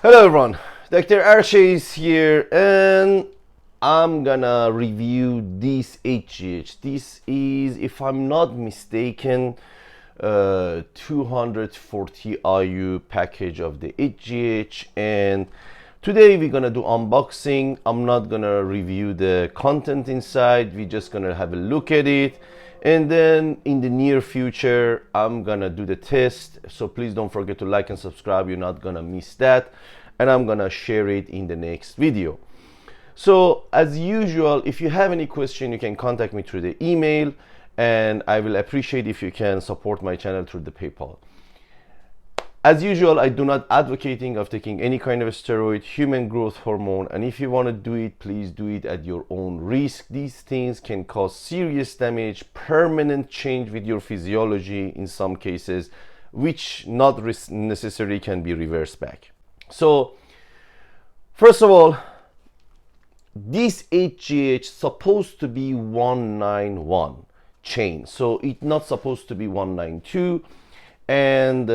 Hello everyone, Dr. Arshay is here and I'm gonna review this HGH. This is, if I'm not mistaken, 240 IU package of the HGH, and today we're gonna do unboxing. I'm not gonna review the content inside, we're just gonna have a look at it, and then in the near future I'm gonna do the test. So please don't forget to like and subscribe, you're not gonna miss that, and I'm gonna share it in the next video. So as usual, if you have any question, you can contact me through the email, and I will appreciate if you can support my channel through the PayPal. As usual, I do not advocating of taking any kind of steroid, human growth hormone, and if you want to do it, please do it at your own risk. These things can cause serious damage, permanent change with your physiology in some cases, which not necessarily can be reversed back. So first of all, this HGH supposed to be 191 chain, so it's not supposed to be 192, and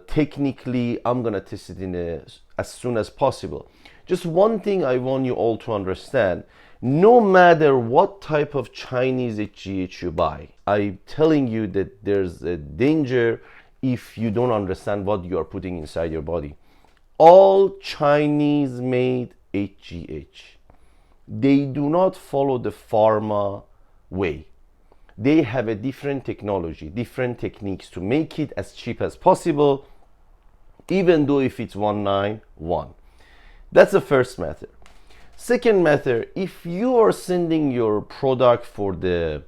technically I'm gonna test it as soon as possible. Just one thing I want you all to understand: no matter what type of Chinese HGH you buy, I'm telling you that there's a danger if you don't understand what you are putting inside your body. All Chinese made HGH, they do not follow the pharma way. They have a different technology, different techniques to make it as cheap as possible, even though if it's 191. That's the first matter. Second matter, if you are sending your product for the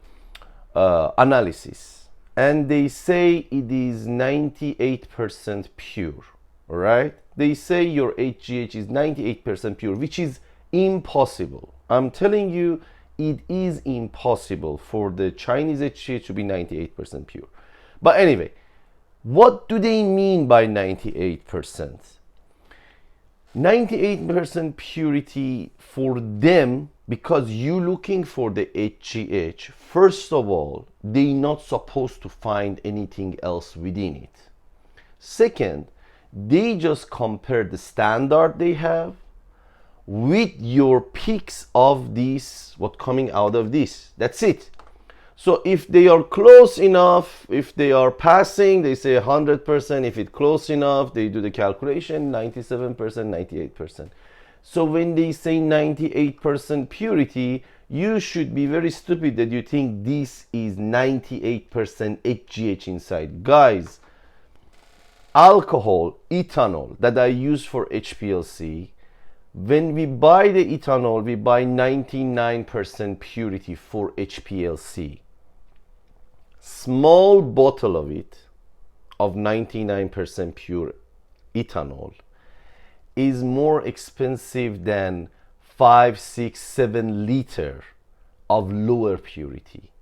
analysis and they say it is 98% pure, all right? They say your HGH is 98% pure, which is impossible. I'm telling you, it is impossible for the Chinese HGH to be 98% pure. But anyway, what do they mean by 98%? 98% purity for them, because you looking for the HGH, first of all, they're not supposed to find anything else within it. Second, they just compare the standard they have with your peaks of this, what coming out of this. That's it. So if they are close enough, if they are passing, they say 100%. If it's close enough, they do the calculation, 97%, 98%. So when they say 98% purity, you should be very stupid that you think this is 98% HGH inside. Guys, alcohol, ethanol that I use for HPLC, when we buy the ethanol, we buy 99% purity for HPLC. Small bottle of it, of 99% pure ethanol, is more expensive than 5, 6, 7 liter of lower purity.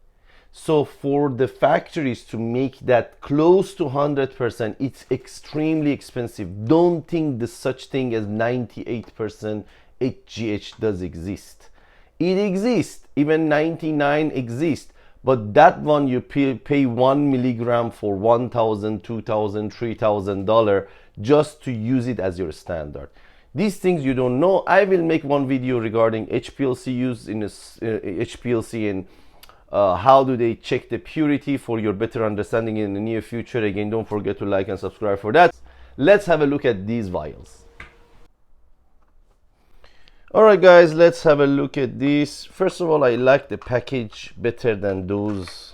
So for the factories to make that close to 100%, it's extremely expensive. Don't think the such thing as 98% HGH does exist. It exists, even 99 exists, but that one you pay 1 milligram for $1,000, $2,000, $3,000 just to use it as your standard. These things you don't know. I will make one video regarding HPLC use in HPLC and how do they check the purity for your better understanding in the near future. Again, don't forget to like and subscribe for that. Let's have a look at these vials. All right guys, let's have a look at this. First of all, I like the package better than those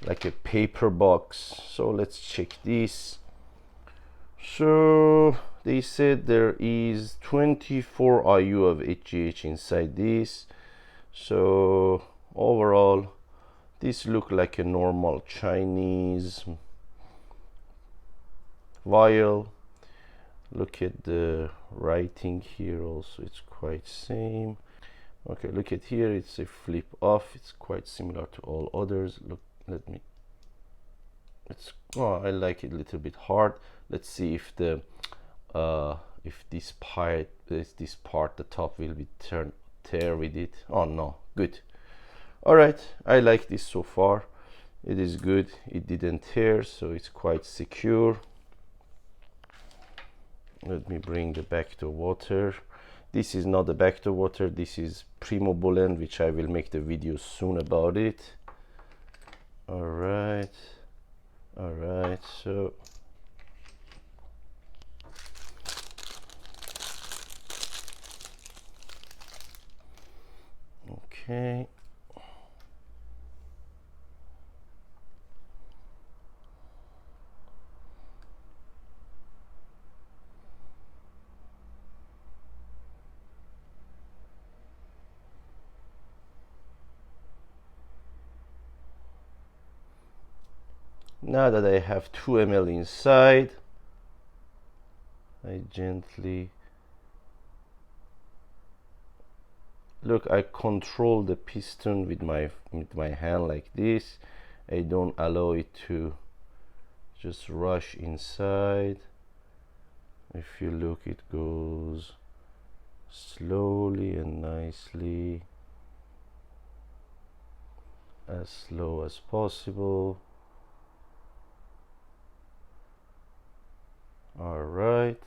like a paper box. So let's check this. So they said there is 24 IU of HGH inside this. So overall, this look like a normal Chinese vial. Look at the writing here also, it's quite same. Okay, look at here, it's a flip off. It's quite similar to all others. Look, let me, it's, oh, I like it a little bit hard. Let's see if the if this part, the top will be tear with it. Oh no, good. All right, I like this so far. It is good, it didn't tear, so it's quite secure. Let me bring the back to water. This is not the back to water, this is Primo blend, which I will make the video soon about it. All right, so okay. Now that I have 2 ml inside, I gently look, I control the piston with my hand like this. I don't allow it to just rush inside. If you look, it goes slowly and nicely, as slow as possible. All right.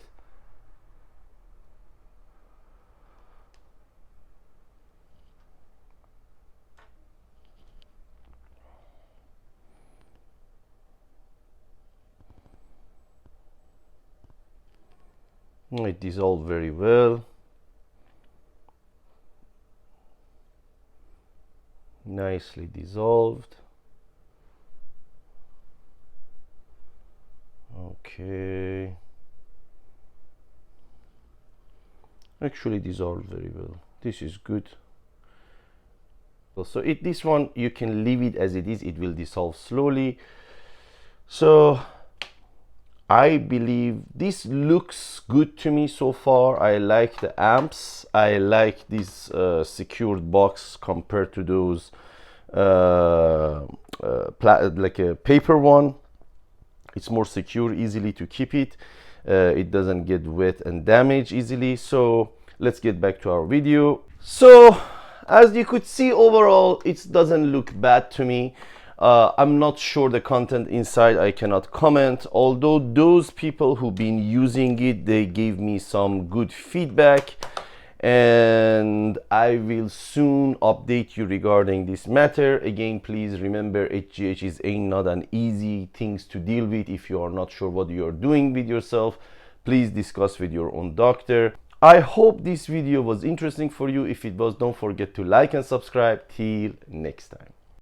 It dissolved very well. Nicely dissolved. Okay. Actually dissolved very well. This is good. So this one you can leave it as it is, it will dissolve slowly. So I believe this looks good to me so far. I like the amps. I like this secured box compared to those like a paper one. It's more secure, easily to keep it. It doesn't get wet and damage easily. So let's get back to our video. So as you could see, overall it doesn't look bad to me. I'm not sure the content inside, I cannot comment, although those people who've been using it, they gave me some good feedback, and I will soon update you regarding this matter. Again, please remember, HGH is not an easy things to deal with. If you are not sure what you are doing with yourself, please discuss with your own doctor. I hope this video was interesting for you. If it was, don't forget to like and subscribe. Till next time.